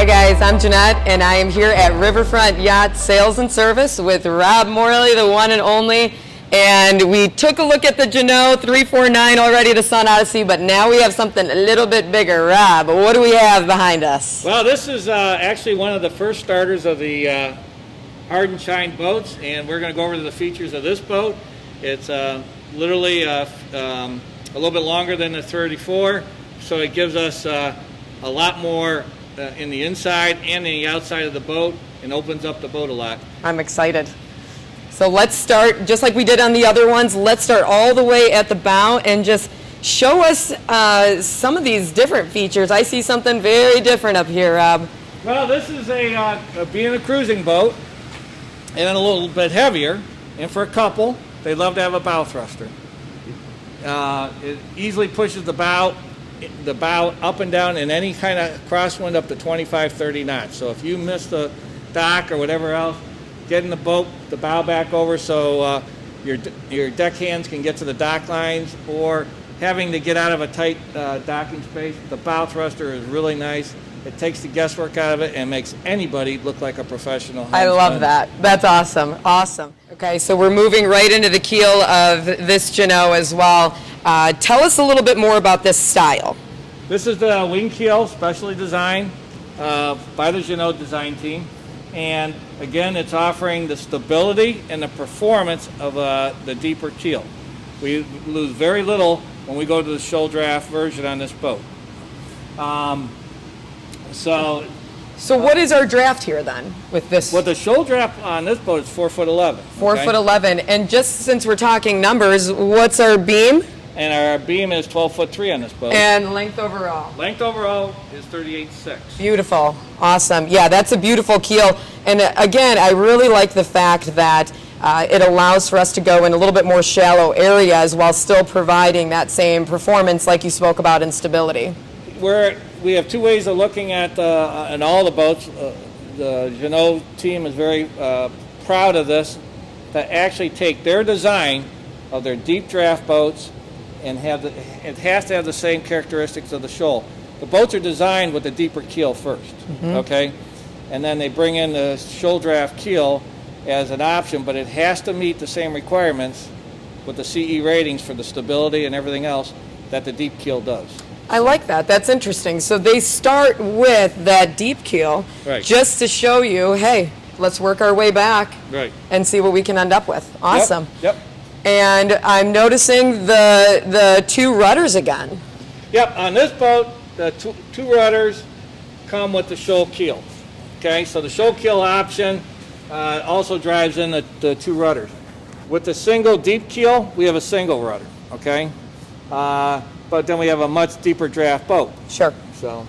Hi guys, I'm Jeanette and I am here at Riverfront Yacht Sales and Service with Rob Morley, the one and only. And we took a look at the Jeanneau 349 already, the Sun Odyssey, but now we have something a little bit bigger. Rob, what do we have behind us? Well, this is actually one of the first starters of the Hard and Shine boats, and we're going to go over the features of this boat. It's literally a little bit longer than the 34, so it gives us a lot more in the inside and in the outside of the boat, and opens up the boat a lot. I'm excited. So let's start, just like we did on the other ones, let's start all the way at the bow and just show us some of these different features. I see something very different up here, Rob. Well, this is being a cruising boat and a little bit heavier, and for a couple, they love to have a bow thruster. It easily pushes the bow up and down in any kind of crosswind up to 25, 30 knots. So if you miss the dock or whatever else, get in the boat, the bow back over so your deckhands can get to the dock lines, or having to get out of a tight docking space. The bow thruster is really nice. It takes the guesswork out of it and makes anybody look like a professional. I love that. That's awesome. Awesome. Okay, so we're moving right into the keel of this Jeanneau as well. Tell us a little bit more about this style. This is the wing keel, specially designed by the Jeanneau design team. And again, it's offering the stability and the performance of the deeper keel. We lose very little when we go to the shoal draft version on this boat. So what is our draft here then with this? Well, the shoal draft on this boat is 4'11". 4'11", and just since we're talking numbers, what's our beam? And our beam is 12'3" on this boat. And length overall? Length overall is 38.6. Beautiful. Awesome. Yeah, that's a beautiful keel. And again, I really like the fact that it allows for us to go in a little bit more shallow areas while still providing that same performance like you spoke about in stability. We have two ways of looking at in all the boats. The Jeanneau team is very proud of this, to actually take their design of their deep draft boats and it has to have the same characteristics of the shoal. The boats are designed with the deeper keel first, okay? And then they bring in the shoal draft keel as an option, but it has to meet the same requirements with the CE ratings for the stability and everything else that the deep keel does. I like that. That's interesting. So they start with that deep keel, right, just to show you, hey, let's work our way back, right, and see what we can end up with. Awesome. Yep. And I'm noticing the two rudders again. Yep, on this boat, the two rudders come with the shoal keel. Okay, so the shoal keel option also drives in the two rudders. With the single deep keel, we have a single rudder, okay? But then we have a much deeper draft boat. Sure. So.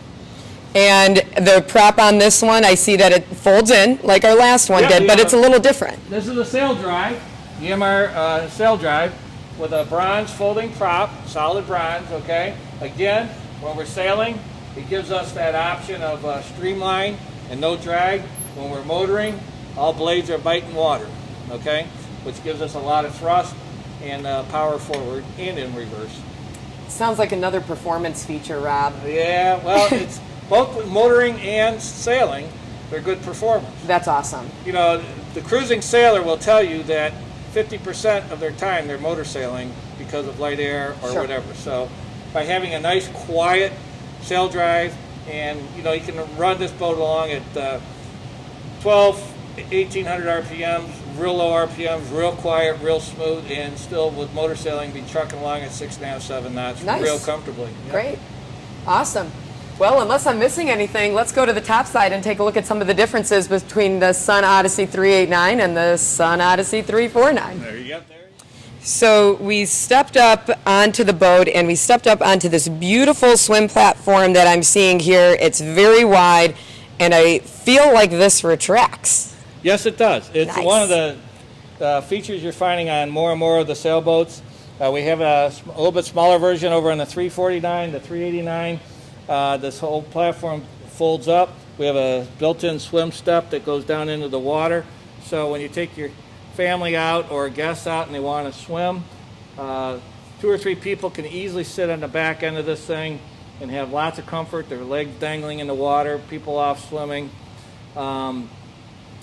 And the prop on this one, I see that it folds in like our last one did, but it's a little different. This is a sail drive, EMR sail drive, with a bronze folding prop, solid bronze, okay? Again, when we're sailing, it gives us that option of streamline and no drag. When we're motoring, all blades are biting water, okay? Which gives us a lot of thrust and power forward and in reverse. Sounds like another performance feature, Rob. Yeah, well, it's both motoring and sailing. They're good performance. That's awesome. You know, the cruising sailor will tell you that 50% of their time they're motor sailing because of light air or whatever. So by having a nice quiet sail drive, and you know, you can run this boat along at 1800 RPMs, real low RPMs, real quiet, real smooth, and still with motor sailing be trucking along at 6.5, 7 knots real comfortably. Yep. Great. Awesome. Well, unless I'm missing anything, let's go to the top side and take a look at some of the differences between the Sun Odyssey 389 and the Sun Odyssey 349. There you go. So we stepped up onto the boat and we stepped up onto this beautiful swim platform that I'm seeing here. It's very wide and I feel like this retracts. Yes, it does. It's nice. One of the features you're finding on more and more of the sailboats. We have a little bit smaller version over on the 349, the 389. This whole platform folds up. We have a built-in swim step that goes down into the water. So when you take your family out or guests out and they want to swim, 2 or 3 people can easily sit on the back end of this thing and have lots of comfort. Their legs dangling in the water, people off swimming.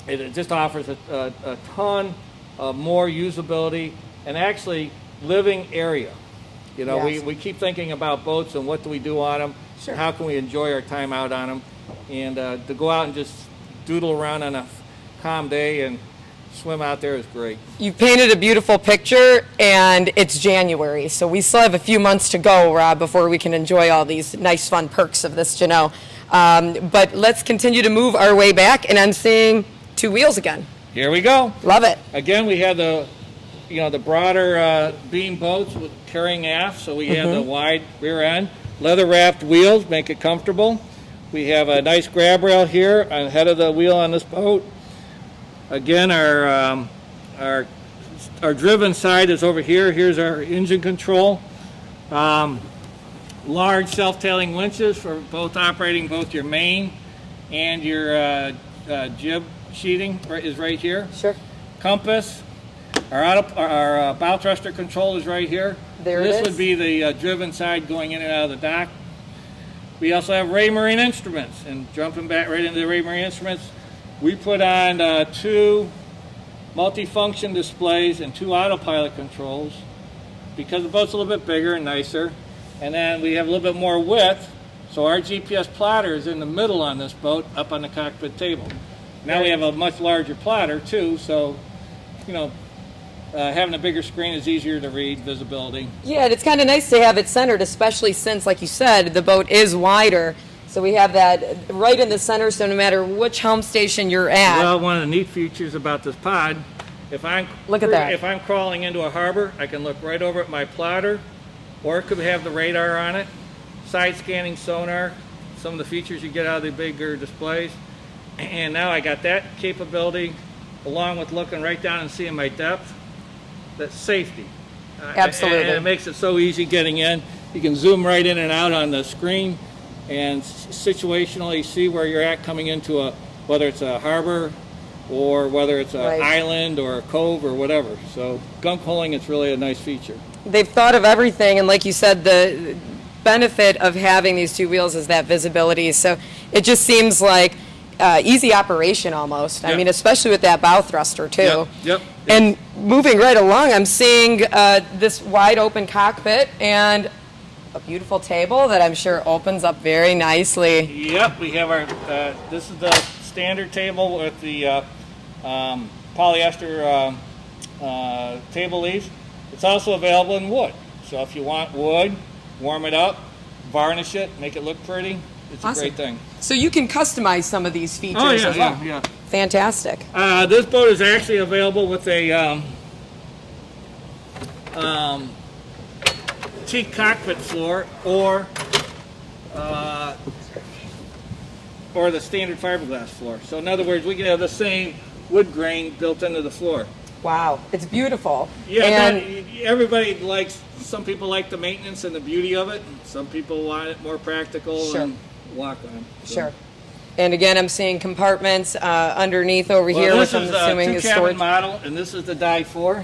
It just offers a ton of more usability and actually living area. You know, Yes. we keep thinking about boats and what do we do on them, Sure. how can we enjoy our time out on them, and to go out and just doodle around on a calm day and swim out there is great. You painted a beautiful picture, and it's January, so we still have a few months to go, Rob, before we can enjoy all these nice, fun perks of this Jeanneau. But let's continue to move our way back, and I'm seeing two wheels again. Here we go. Love it. Again, we have the broader beam boats with carrying aft, so we have the wide rear end, leather wrapped wheels, make it comfortable. We have a nice grab rail here on the head of the wheel on this boat. Again, our driven side is over here. Here's our engine control. Large self-tailing winches for both operating both your main and your jib sheeting is right here. Sure. Compass. Our bow thruster control is right here. There it This is. would be the driven side going in and out of the dock. We also have Ray Marine instruments, and jumping back right into the Ray Marine instruments, we put on two multi-function displays and two autopilot controls because the boat's a little bit bigger and nicer. And then we have a little bit more width, so our GPS plotter is in the middle on this boat up on the cockpit table. Now we have a much larger plotter too, so having a bigger screen is easier to read, visibility. Yeah, and it's kind of nice to have it centered, especially since, like you said, the boat is wider. So we have that right in the center, so no matter which helm station you're at. Well, one of the neat features about this pod, if I'm crawling into a harbor, I can look right over at my plotter, or it could have the radar on it, side scanning sonar, some of the features you get out of the bigger displays. And now I got that capability, along with looking right down and seeing my depth. That's safety. Absolutely. And it makes it so easy getting in. You can zoom right in and out on the screen and situationally see where you're at coming into whether it's a harbor or whether it's an island or a cove or whatever. So gunk holing is really a nice feature. They've thought of everything, and like you said, the benefit of having these two wheels is that visibility. So it just seems like easy operation almost. I Yep. mean, especially with that bow thruster too. Yep. And moving right along, I'm seeing this wide open cockpit and a beautiful table that I'm sure opens up very nicely. Yep, we have our, this is the standard table with the polyester table leaves. It's also available in wood. So if you want wood, warm it up, varnish it, make it look pretty. It's Awesome. a great thing. So you can customize some of these features Oh, yeah, as well. yeah. Fantastic. This boat is actually available with a teak cockpit floor or the standard fiberglass floor. So in other words, we can have the same wood grain built into the floor. Wow, it's beautiful. Yeah, And everybody likes, some people like the maintenance and the beauty of it. Some people want it more practical Sure. and walk on. So. sure. And again, I'm seeing compartments underneath over here, Well, this which I'm is assuming a is two-cabin storage. model, and this is the die 4.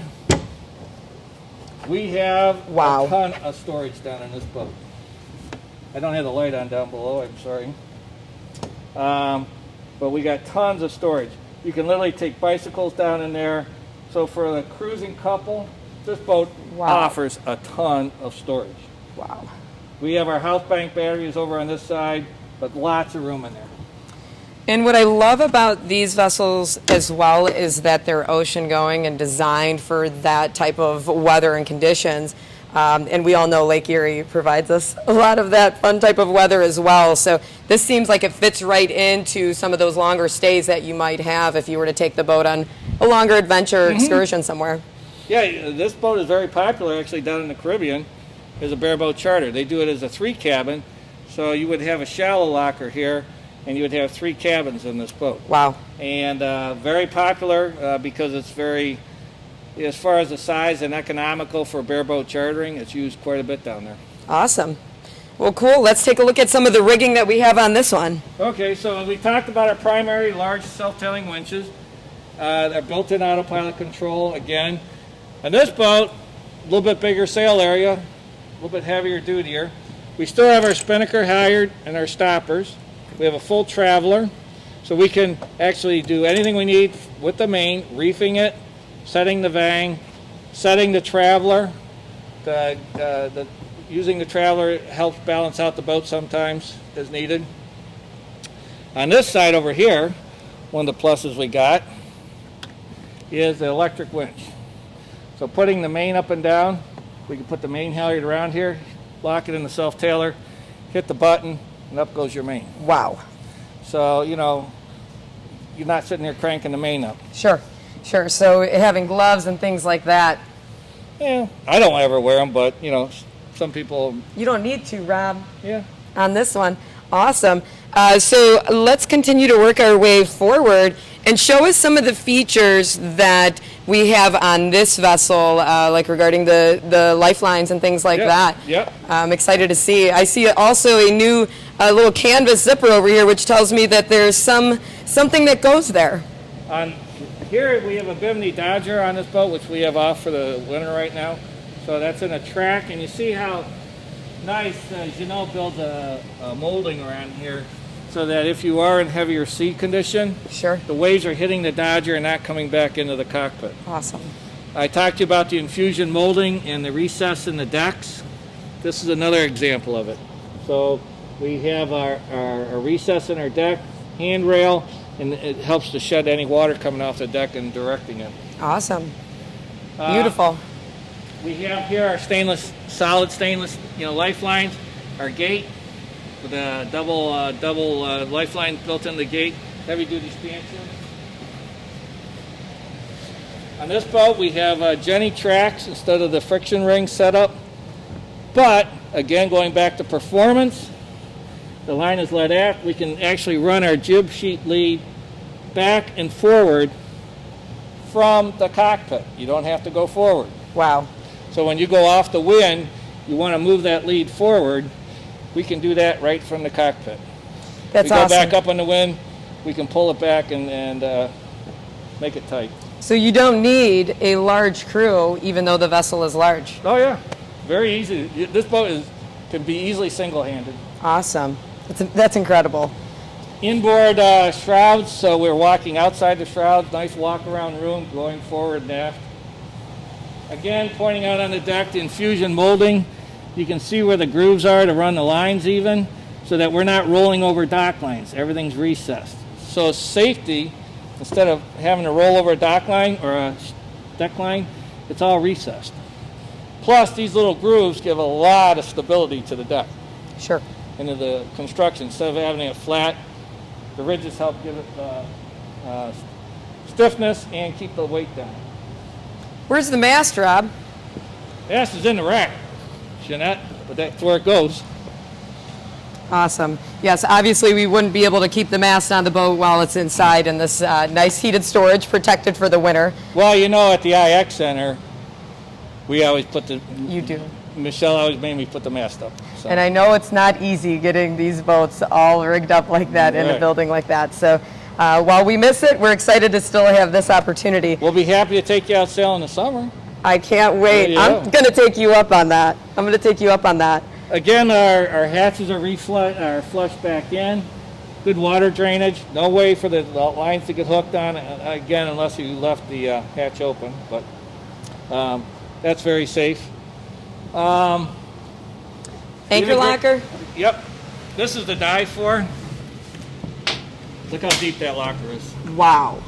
We have Wow. a ton of storage down in this boat. I don't have the light on down below, I'm sorry. But we got tons of storage. You can literally take bicycles down in there. So for the cruising couple, this boat offers a ton of storage. Wow. We have our house bank batteries over on this side, but lots of room in there. And what I love about these vessels as well is that they're ocean going and designed for that type of weather and conditions. And we all know Lake Erie provides us a lot of that fun type of weather as well. So this seems like it fits right into some of those longer stays that you might have if you were to take the boat on a longer adventure excursion somewhere. Yeah, this boat is very popular actually down in the Caribbean as a bareboat charter. They do it as a 3-cabin, so you would have a shallow locker here and you would have 3 cabins in this boat. Wow. And very popular because it's very, as far as the size and economical for bareboat chartering, it's used quite a bit down there. Awesome. Well, cool. Let's take a look at some of the rigging that we have on this one. Okay, so we talked about our primary large self-tailing winches. They're built-in autopilot control again. On this boat, a little bit bigger sail area, a little bit heavier, duty here. We still have our spinnaker hired and our stoppers. We have a full traveler, so we can actually do anything we need with the main, reefing it, setting the vang, setting the traveler. Using the traveler helps balance out the boat sometimes as needed. On this side over here, one of the pluses we got is the electric winch. So putting the main up and down, we can put the main halyard around here, lock it in the self-tailer, hit the button, and up goes your main. Wow. So, you know, you're not sitting there cranking the main up. Sure, sure. So having gloves and things like that. Yeah, I don't ever wear them, but, you know, some people... You don't need to, Rob. Yeah. On this one. Awesome. So let's continue to work our way forward and show us some of the features that we have on this vessel, like regarding the lifelines and things like that. Yep. I'm excited to see. I see also a new little canvas zipper over here, which tells me that there's something that goes there. On here we have a Bimini Dodger on this boat, which we have off for the winter right now. So that's in a track, and you see how nice Jeanneau builds a molding around here, so that if you are in heavier sea condition, sure, the waves are hitting the Dodger and not coming back into the cockpit. Awesome. I talked to you about the infusion molding and the recess in the decks. This is another example of it. So we have our recess in our deck, handrail, and it helps to shed any water coming off the deck and directing it. Awesome. Beautiful. We have here our solid stainless, lifelines, our gate with a double lifeline built in the gate, heavy duty stanchion. On this boat we have Jenny tracks instead of the friction ring setup, but again, going back to performance, the line is led aft. We can actually run our jib sheet lead back and forward from the cockpit. You don't have to go forward. Wow. So when you go off the wind, you want to move that lead forward, we can do that right from the cockpit. That's awesome. We go back up on the wind, we can pull it back and make it tight. So you don't need a large crew, even though the vessel is large. Oh yeah, very easy. This boat can be easily single-handed. Awesome. That's incredible. Inboard shrouds, so we're walking outside the shrouds, nice walk-around room, going forward and aft. Again, pointing out on the deck, the infusion molding. You can see where the grooves are to run the lines even, so that we're not rolling over dock lines. Everything's recessed. So safety, instead of having to roll over a dock line or a deck line, it's all recessed. Plus, these little grooves give a lot of stability to the deck. Sure. Into the construction. Instead of having it flat, the ridges help give it stiffness and keep the weight down. Where's the mast, Rob? Mast is in the rack, Jeanette, but that's where it goes. Awesome. Yes, obviously we wouldn't be able to keep the mast on the boat while it's inside in this nice heated storage, protected for the winter. Well, at the IX Center, we always put the... You do. Michelle always made me put the mast up. So. And I know it's not easy getting these boats all rigged up like that in a building like that. So while we miss it, we're excited to still have this opportunity. We'll be happy to take you out sailing in the summer. I can't wait. I'm going to take you up on that. Again, our hatches are flushed back in. Good water drainage. No way for the lines to get hooked on, again, unless you left the hatch open. But that's very safe. Anchor locker? Yep. This is the dive for. Look how deep that locker is. Wow.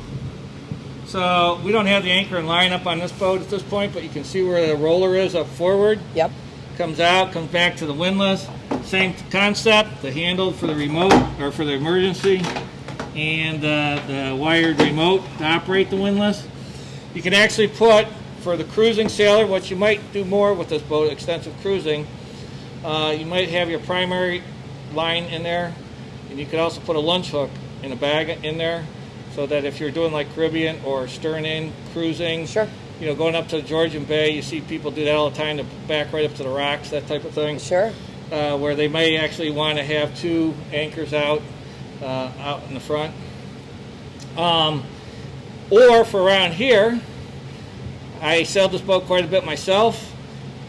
So we don't have the anchor and line up on this boat at this point, but you can see where the roller is up forward. Yep. Comes out, comes back to the windlass. Same concept, the handle for the remote, or for the emergency, and the wired remote to operate the windlass. You can actually put, for the cruising sailor, what you might do more with this boat, extensive cruising, you might have your primary line in there, and you could also put a lunch hook in a bag in there, so that if you're doing like Caribbean or stern in cruising, sure, going up to the Georgian Bay, you see people do that all the time, to back right up to the rocks, that type of thing. Sure. Where they may actually want to have two anchors out in the front. Or for around here, I sailed this boat quite a bit myself.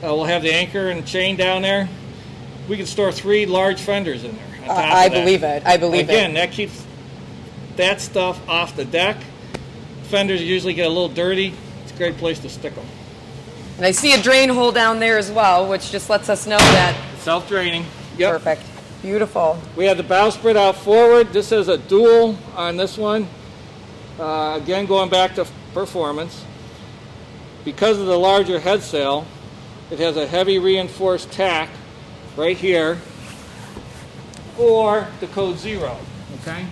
We'll have the anchor and chain down there. we can store 3 large fenders in there. On top I of that. believe it. I believe Again, it. that keeps that stuff off the deck. Fenders usually get a little dirty. It's a great place to stick them. And I see a drain hole down there as well, which just lets us know that. Self-draining. Yep. Perfect. Beautiful. We have the bowsprit out forward. This is a dual on this one. Again, going back to performance. Because of the larger head sail, it has a heavy reinforced tack right here for the code 0. Okay?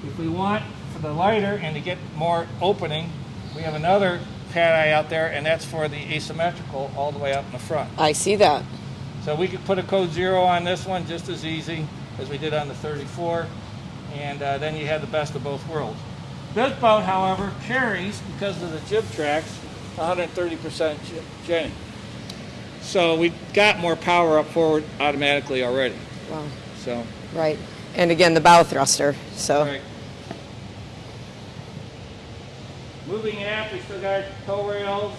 If we want for the lighter and to get more opening, we have another pad eye out there, and that's for the asymmetrical all the way up in the front. I see that. So we could put a code 0 on this one just as easy as we did on the 34, and then you had the best of both worlds. This boat, however, carries, because of the jib tracks, 130% Jenny. So we got more power up forward automatically already. Wow. So. Right. And again, the bow thruster. So. Right. Moving aft, we still got tow rails.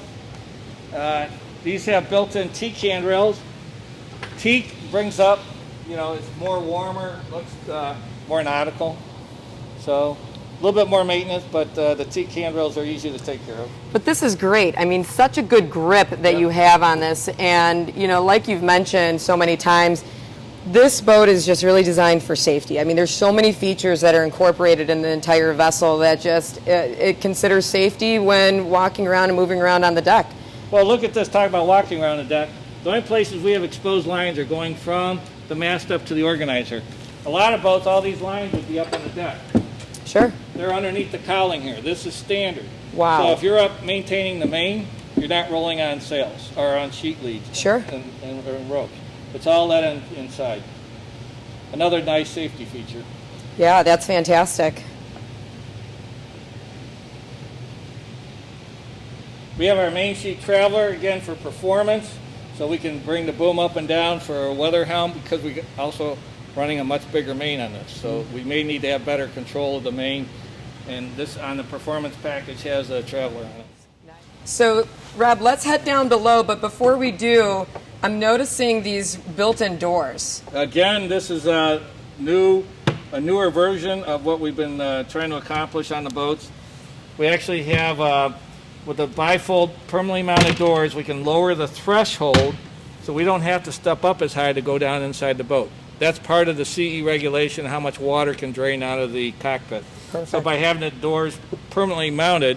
These have built-in teak handrails. Teak brings up, it's more warmer, looks more nautical. So a little bit more maintenance, but the teak handrails are easy to take care of. But this is great. I mean, such a good grip that you have on this. And, like you've mentioned so many times, this boat is just really designed for safety. I mean, there's so many features that are incorporated in the entire vessel that just, it considers safety when walking around and moving around on the deck. Well, look at this, talk about walking around the deck. The only places we have exposed lines are going from the mast up to the organizer. A lot of boats, all these lines would be up on the deck. Sure. They're underneath the cowling here. This is standard. Wow. So if you're up maintaining the main, you're not rolling on sails or on sheet leads. Sure. And ropes. It's all let inside. Another nice safety feature. Yeah, that's fantastic. We have our main sheet traveler, again, for performance. So we can bring the boom up and down for a weather helm because we're also running a much bigger main on this. So we may need to have better control of the main. And this on the performance package has a traveler on it. So, Rob, let's head down below. But before we do, I'm noticing these built-in doors. Again, this is a newer version of what we've been trying to accomplish on the boats. We actually have, with the bifold permanently mounted doors, we can lower the threshold so we don't have to step up as high to go down inside the boat. That's part of the CE regulation, how much water can drain out of the cockpit. Perfect. So by having the doors permanently mounted,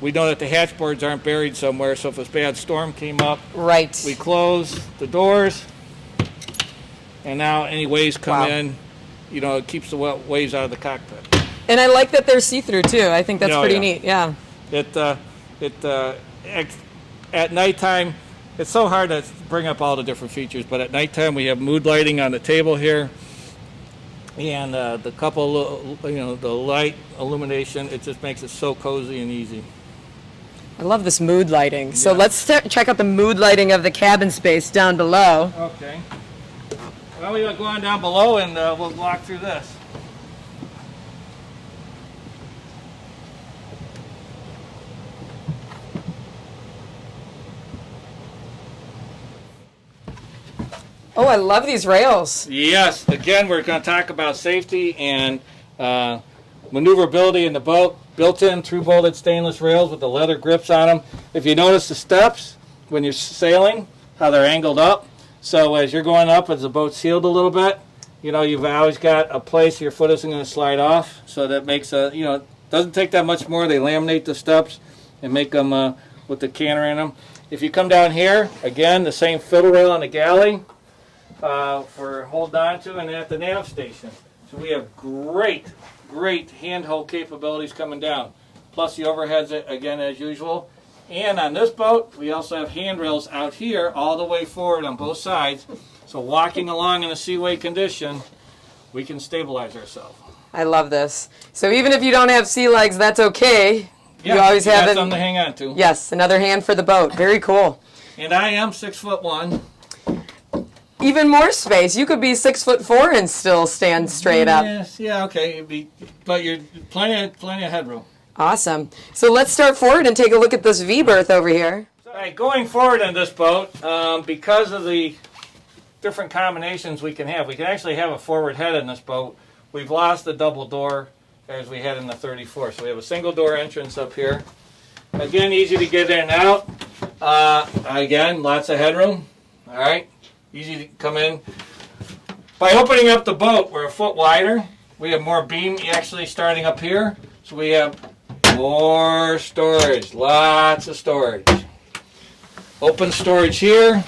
we know that the hatchboards aren't buried somewhere, so if a bad storm came up, Right. we close the doors, and now any waves come in, it keeps the waves out of the cockpit. And I like that they're see-through, too. I think that's pretty neat, yeah. At nighttime, it's so hard to bring up all the different features, but at nighttime we have mood lighting on the table here, and the couple, the light illumination, it just makes it so cozy and easy. I love this mood lighting. So let's check out the mood lighting of the cabin space down below. Okay. Well, we'll go on down below and we'll walk through this. Oh, I love these rails. Yes, again, we're going to talk about safety and maneuverability in the boat. Built-in through-bolted stainless rails with the leather grips on them. If you notice the steps when you're sailing, how they're angled up. So as you're going up, as the boat's heeled a little bit, you've always got a place your foot isn't going to slide off. So that makes doesn't take that much more. They laminate the steps and make them with the canter in them. If you come down here, again, the same fiddle rail on the galley for hold on to, and at the nav station. So we have great handhold capabilities coming down. Plus the overheads, again, as usual. And on this boat, we also have handrails out here all the way forward on both sides. So walking along in a seaway condition, we can stabilize ourselves. I love this. So even if you don't have sea legs, that's okay. Yeah, you always have something to hang on to. Yes, another hand for the boat. Very cool. And I am 6'1". Even more space. You could be 6'4" and still stand straight up. Yes, yeah, okay. But you're plenty of headroom. Awesome. So let's start forward and take a look at this V berth over here. All right, going forward on this boat, because of the different combinations we can have. We can actually have a forward head in this boat. We've lost the double door as we had in the 34. So we have a single door entrance up here. Again, easy to get in and out. Again, lots of headroom. All right, easy to come in. By opening up the boat, we're a foot wider. We have more beam actually starting up here. So we have more storage, lots of storage. Open storage here,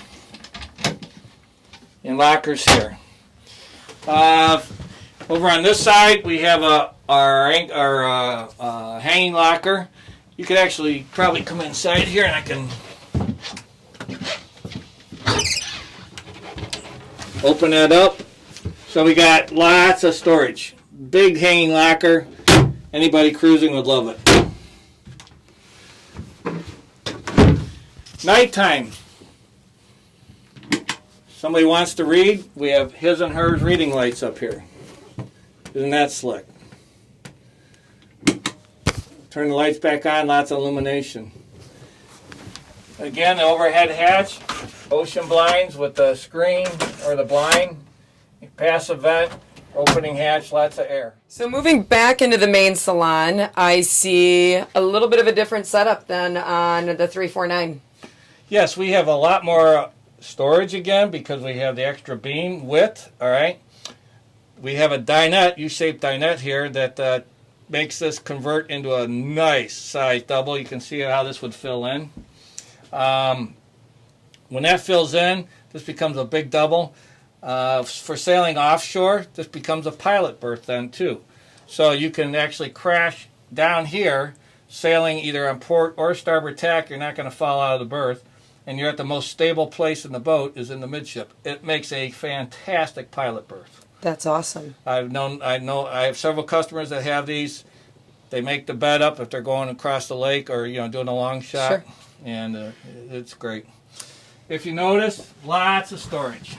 and lockers here. Over on this side, we have our hanging locker. You could actually probably come inside here, and I can open that up. So we got lots of storage. Big hanging locker. Anybody cruising would love it. Nighttime. Somebody wants to read, we have his and hers reading lights up here. Isn't that slick? Turn the lights back on, lots of illumination. Again, the overhead hatch, ocean blinds with the screen or the blind, passive vent, opening hatch, lots of air. So moving back into the main salon, I see a little bit of a different setup than on the 349. Yes, we have a lot more storage again because we have the extra beam width, all right? We have a dinette, U-shaped dinette here that makes this convert into a nice size double. You can see how this would fill in. When that fills in, this becomes a big double. For sailing offshore, this becomes a pilot berth then too. So you can actually crash down here, sailing either on port or starboard tack. You're not going to fall out of the berth. And you're at the most stable place in the boat is in the midship. It makes a fantastic pilot berth. That's awesome. I have several customers that have these. They make the bed up if they're going across the lake or doing a long shot, sure. And it's great. If you notice, lots of storage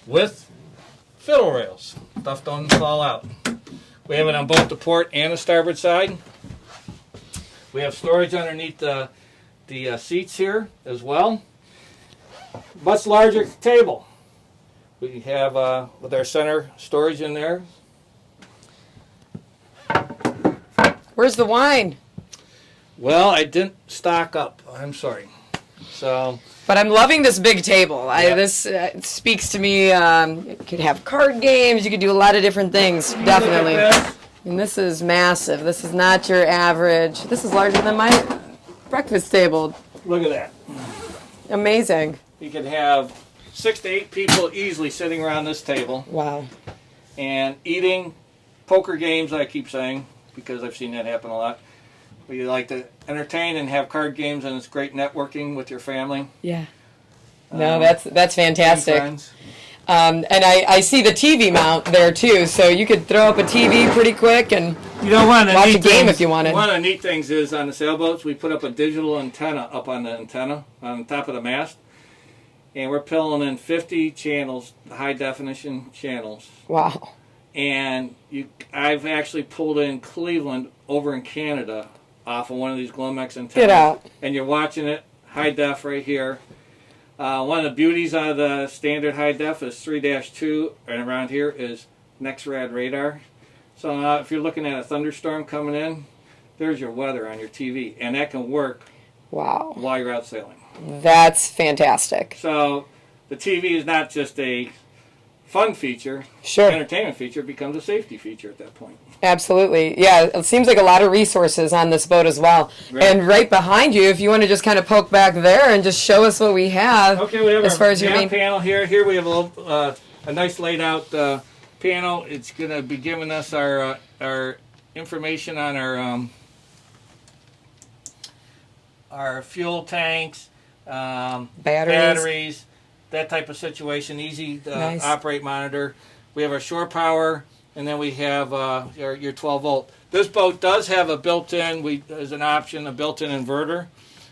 with fiddle rails. Stuff don't fall out. We have it on both the port and the starboard side. We have storage underneath the seats here as well. Much larger table. We have with our center storage in there. Where's the wine? Well, I didn't stock up. I'm sorry. But I'm loving this big table. Yeah. This speaks to me. You could have card games. You could do a lot of different things. Definitely. And this is massive. This is not your average. This is larger than my breakfast table. Look at that. Amazing. You can have 6 to 8 people easily sitting around this table Wow. and eating. Poker games, I keep saying, because I've seen that happen a lot. We like to entertain and have card games, and it's great networking with your family. Yeah. No, that's fantastic. Friends. And I see the TV mount there too, so you could throw up a TV pretty quick and watch a game if you wanted. One of the neat things is on the sailboats, we put up a digital antenna up on the antenna on top of the mast, and we're pulling in 50 channels, high definition channels. Wow. And I've actually pulled in Cleveland over in Canada off of one of these Glomex antennas. Get out. And you're watching it high def right here. One of the beauties of the standard high def is 3-2, and around here is NexRad radar. So if you're looking at a thunderstorm coming in, there's your weather on your TV, and that can work Wow. while you're out sailing. That's fantastic. So the TV is not just a fun feature, Sure. entertainment feature, it becomes a safety feature at that point. Absolutely. Yeah, it seems like a lot of resources on this boat as well. Right. And right behind you, if you want to just kind of poke back there and just show us what we have. Okay, we have as our far as your map main panel here. Here we have a nice laid out panel. It's going to be giving us our information on our fuel tanks, batteries, that type of situation. Easy to Nice. operate monitor. We have our shore power, and then we have your 12 volt. This boat does have a built-in, as an option, a built-in inverter.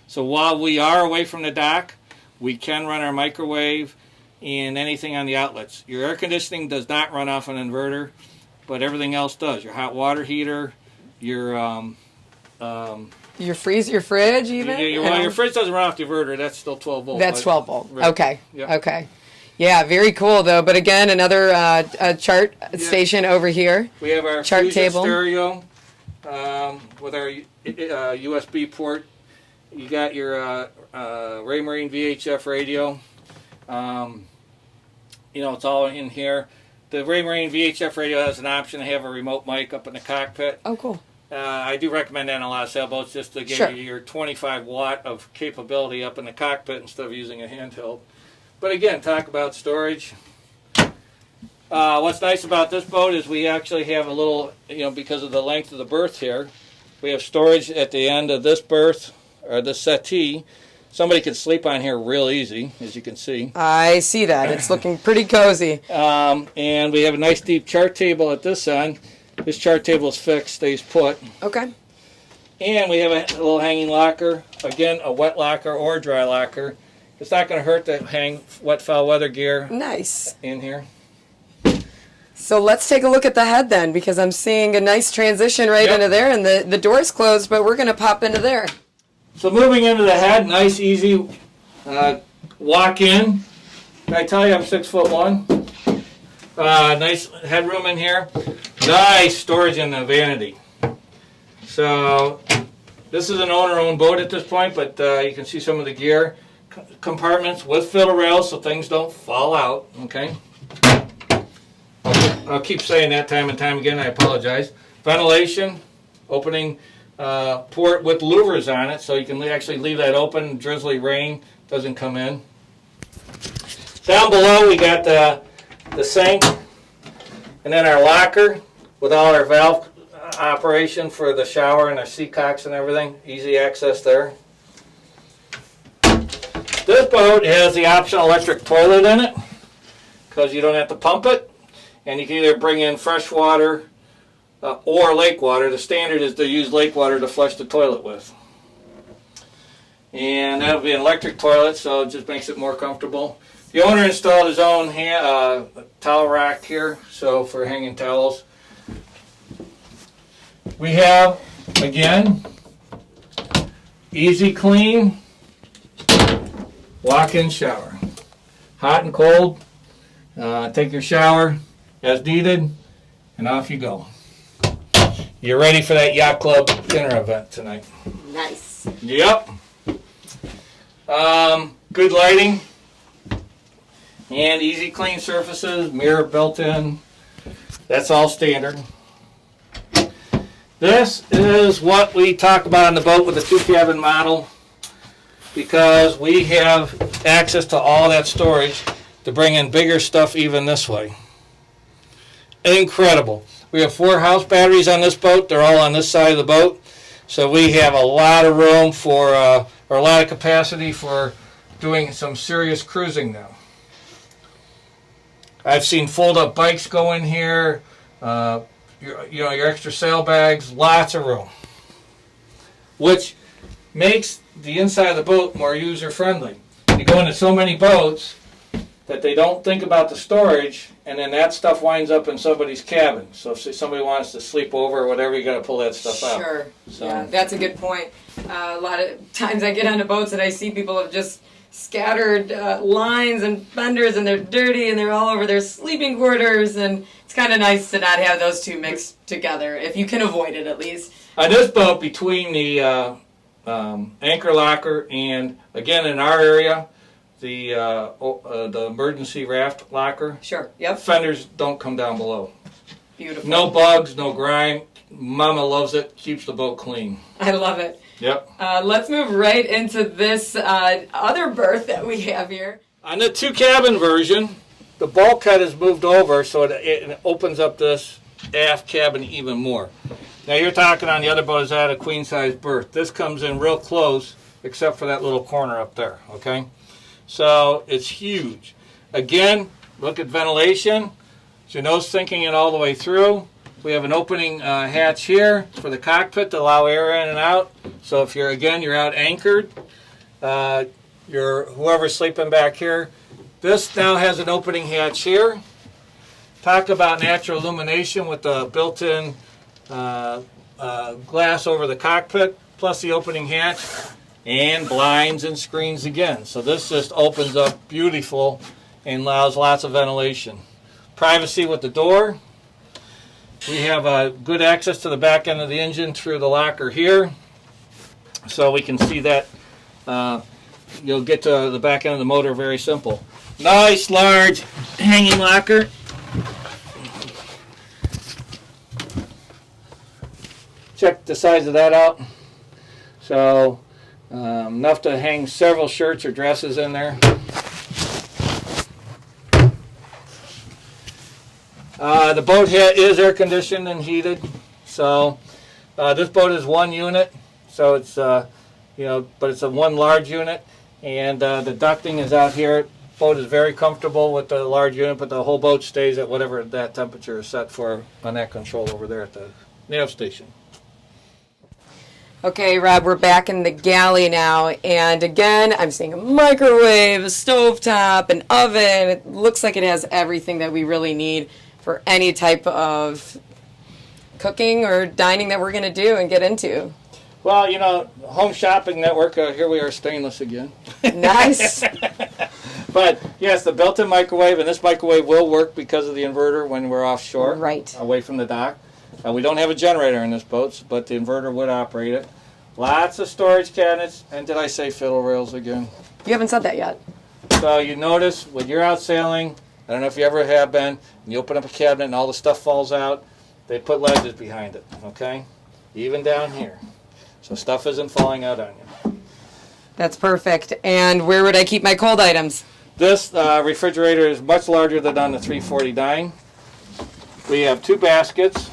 So while we are away from the dock, we can run our microwave and anything on the outlets. Your air conditioning does not run off an inverter, but everything else does. Your hot water heater, your Your freezer, your fridge, even? Well, your fridge doesn't run off the inverter. That's still 12 volt. That's 12 volt. Right. Okay. Yeah. Okay. Yeah, very cool though. But again, another chart station over here. We have our chart Fusion table stereo with our USB port. You got your Raymarine VHF radio. It's all in here. The Raymarine VHF radio has an option to have a remote mic up in the cockpit. Oh, cool. I do recommend that in a lot of sailboats just to give you your 25 watt of capability up in the cockpit instead of using a handheld. But again, talk about storage. What's nice about this boat is we actually have a little, because of the length of the berth here, we have storage at the end of this berth, or this settee. Somebody can sleep on here real easy, as you can see. I see that. It's looking pretty cozy. And we have a nice deep chart table at this end. This chart table is fixed, stays put. Okay. And we have a little hanging locker. Again, a wet locker or dry locker. It's not going to hurt to hang wet foul weather gear Nice. in here. So let's take a look at the head then, because I'm seeing a nice transition right into there, and the door's closed, but we're going to pop into there. So moving into the head, nice, easy walk in. Can I tell you I'm 6'1"? Nice headroom in here. Nice storage in the vanity. So this is an owner-owned boat at this point, but you can see some of the gear compartments with fiddle rails so things don't fall out. Okay. I'll keep saying that time and time again. I apologize. Ventilation, opening port with louvers on it, so you can actually leave that open. Drizzly rain doesn't come in. Down below we got the sink, and then our locker with all our valve operation for the shower and our seacocks and everything. Easy access there. This boat has the optional electric toilet in it because you don't have to pump it, and you can either bring in fresh water or lake water. The standard is to use lake water to flush the toilet with. And that'll be an electric toilet, so it just makes it more comfortable. The owner installed his own towel rack here, so for hanging towels. We have, again, easy clean, walk-in shower. Hot and cold, take your shower as needed, and off you go. You're ready for that Yacht Club dinner event tonight. Nice. Yep. Good lighting and easy clean surfaces, mirror built in. That's all standard. This is what we talk about on the boat with the 2-cabin model, because we have access to all that storage to bring in bigger stuff even this way. Incredible. We have 4 house batteries on this boat. They're all on this side of the boat. So we have a lot of room for, or a lot of capacity for doing some serious cruising now. I've seen fold-up bikes go in here, your extra sailbags, lots of room. Which makes the inside of the boat more user-friendly. You go into so many boats that they don't think about the storage, and then that stuff winds up in somebody's cabin. So if somebody wants to sleep over or whatever, you got to pull that stuff out. Sure. So. Yeah, that's a good point. A lot of times I get onto boats and I see people have just scattered lines and fenders, and they're dirty and they're all over their sleeping quarters, and it's kind of nice to not have those two mixed together, if you can avoid it at least. On this boat, between the anchor locker and, again, in our area, the emergency raft locker. Sure, yep. Fenders don't come down below. Beautiful. No bugs, no grime. Mama loves it. Keeps the boat clean. I love it. Yep. Let's move right into this other berth that we have here. On the 2-cabin version, the bulkhead is moved over so it opens up this aft cabin even more. Now you're talking on the other boat is at a queen-size berth. This comes in real close, except for that little corner up there, okay? So it's huge. Again, look at ventilation. Jeanneau's sinking it all the way through. We have an opening hatch here for the cockpit to allow air in and out. So if you're out anchored, whoever's sleeping back here. This now has an opening hatch here. Talk about natural illumination with the built-in glass over the cockpit. plus the opening hatch, and blinds and screens again. So this just opens up beautiful and allows lots of ventilation. Privacy with the door. We have good access to the back end of the engine through the locker here. So we can see that you'll get to the back end of the motor very simple. Nice large hanging locker. Check the size of that out. So enough to hang several shirts or dresses in there. The boat is air conditioned and heated. So this boat is one unit. So it's but it's a one large unit, and the ducting is out here. Boat is very comfortable with the large unit, but the whole boat stays at whatever that temperature is set for on that control over there at the nav station. Okay, Rob, we're back in the galley now, and again, I'm seeing a microwave, a stovetop, an oven. It looks like it has everything that we really need for any type of cooking or dining that we're going to do and get into. Well, Home Shopping Network, here we are, stainless again. Nice. But, yes, the built-in microwave, and this microwave will work because of the inverter when we're offshore, right, away from the dock. We don't have a generator in this boat, but the inverter would operate it. Lots of storage cabinets, and did I say fiddle rails again? You haven't said that yet. So you notice when you're out sailing, I don't know if you ever have been, and you open up a cabinet and all the stuff falls out, they put ledges behind it, okay? Even down here. So stuff isn't falling out on you. That's perfect. And where would I keep my cold items? This refrigerator is much larger than on the 349. We have two baskets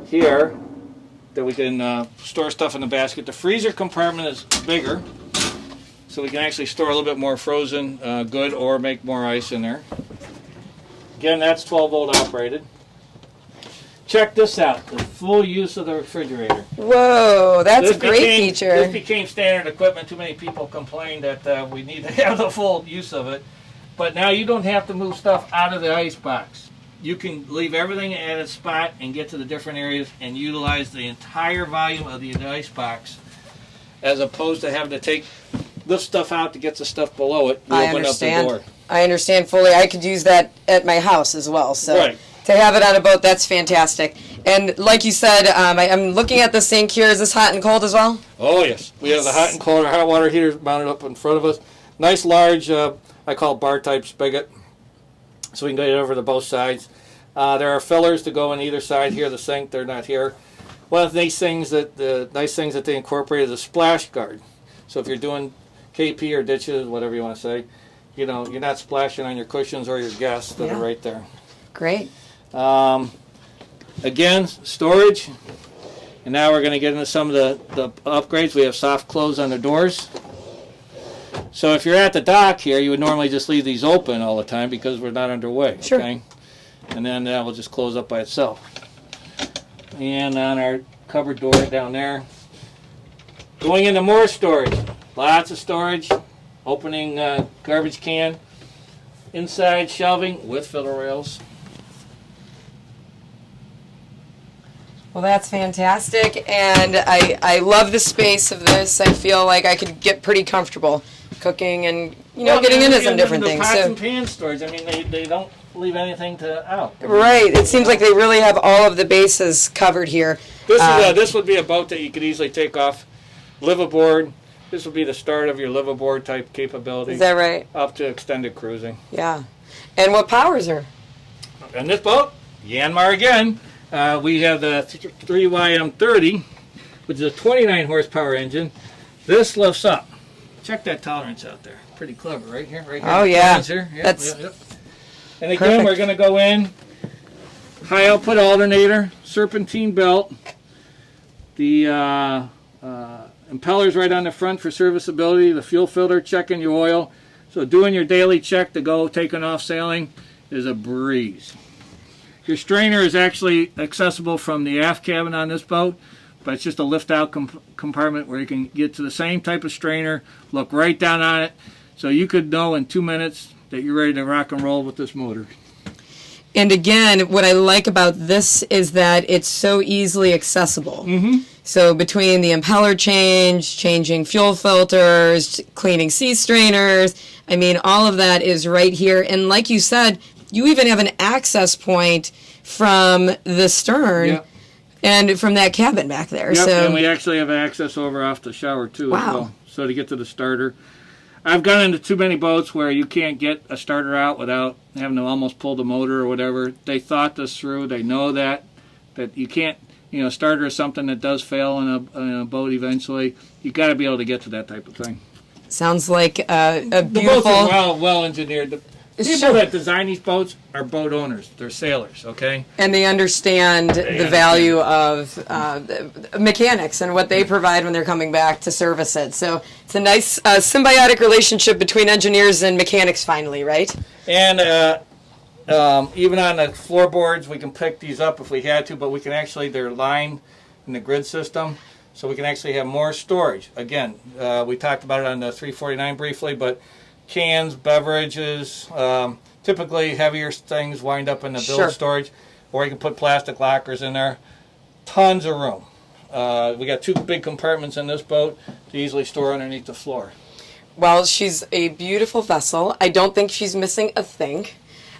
here that we can store stuff in the basket. The freezer compartment is bigger, so we can actually store a little bit more frozen good or make more ice in there. Again, that's 12 volt operated. Check this out, the full use of the refrigerator. Whoa, that's a great feature. This became standard equipment. Too many people complained that we need to have the full use of it. But now you don't have to move stuff out of the ice box. You can leave everything at its spot and get to the different areas and utilize the entire volume of the ice box, as opposed to having to lift stuff out to get the stuff below it. I understand. I understand fully. I could use that at my house as well. So right. To have it on a boat, that's fantastic. And like you said, I'm looking at the sink here. Is this hot and cold as well? Oh, yes. We have the hot and cold hot water heaters mounted up in front of us. Nice large, I call it bar-type spigot, so we can get it over to both sides. There are fillers to go on either side here of the sink. They're not here. One of the nice things that they incorporate is a splash guard. So if you're doing KP or ditches, whatever you want to say, you're not splashing on your cushions or your guests that are right there. Great. Again, storage. And now we're going to get into some of the upgrades. We have soft close on the doors. So if you're at the dock here, you would normally just leave these open all the time because we're not underway. Sure. Okay? And then that will just close up by itself. And on our cupboard door down there. Going into more storage. Lots of storage. Opening garbage can. Inside shelving with fiddle rails. Well, that's fantastic, and I love the space of this. I feel like I could get pretty comfortable cooking and getting into some different things. Pots and pan storage. I mean, they don't leave anything out. Right. It seems like they really have all of the bases covered here. This would be a boat that you could easily take off, live aboard. This would be the start of your live aboard type capability. Is that right? Up to extended cruising. Yeah. And what powers her? And this boat, Yanmar again. We have the 3YM30, which is a 29 horsepower engine. This lifts up. Check that tolerance out there. Pretty clever, right here. Oh, yeah. Here. Yep, That's yep. And again, perfect. We're going to go in. High output alternator, serpentine belt. The impellers right on the front for serviceability. The fuel filter, checking your oil. So doing your daily check to go taking off sailing is a breeze. Your strainer is actually accessible from the aft cabin on this boat, but it's just a lift-out compartment where you can get to the same type of strainer, look right down on it, so you could know in 2 minutes that you're ready to rock and roll with this motor. And again, what I like about this is that it's so easily accessible. So between the impeller change, changing fuel filters, cleaning sea strainers, I mean, all of that is right here. And like you said, you even have an access point from the stern. Yep. And from that cabin back there. Yep, So and we actually have access over off the shower too. Wow. As well. So to get to the starter. I've gone into too many boats where you can't get a starter out without having to almost pull the motor or whatever. They thought this through. They know that you can't, starter is something that does fail in a boat eventually. You got to be able to get to that type of thing. sounds like a The beautiful. boats are well engineered. The people Sure. that design these boats are boat owners. They're sailors, okay? And they understand the value of mechanics and what they provide when they're coming back to service it. So it's a nice symbiotic relationship between engineers and mechanics finally, right? And even on the floorboards, we can pick these up if we had to, but we can actually, they're lined in the grid system, so we can actually have more storage. Again, we talked about it on the 349 briefly, but cans, beverages, typically heavier things wind up in the bilge Sure. storage, or you can put plastic lockers in there. Tons of room. We got 2 big compartments in this boat to easily store underneath the floor. Well, she's a beautiful vessel. I don't think she's missing a thing.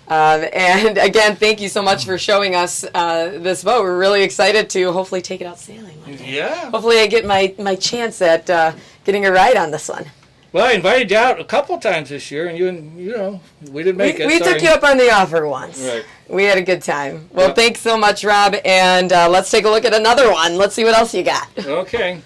And again, thank you so much for showing us this boat. We're really excited to hopefully take it out sailing one day. Yeah. Hopefully I get my chance at getting a ride on this one. Well, I invited you out a couple times this year, and we didn't make it. We Sorry. took you up on the offer once. Right. We had a good time. Well, Yep. Thanks so much, Rob. And let's take a look at another one. Let's see what else you got. Okay.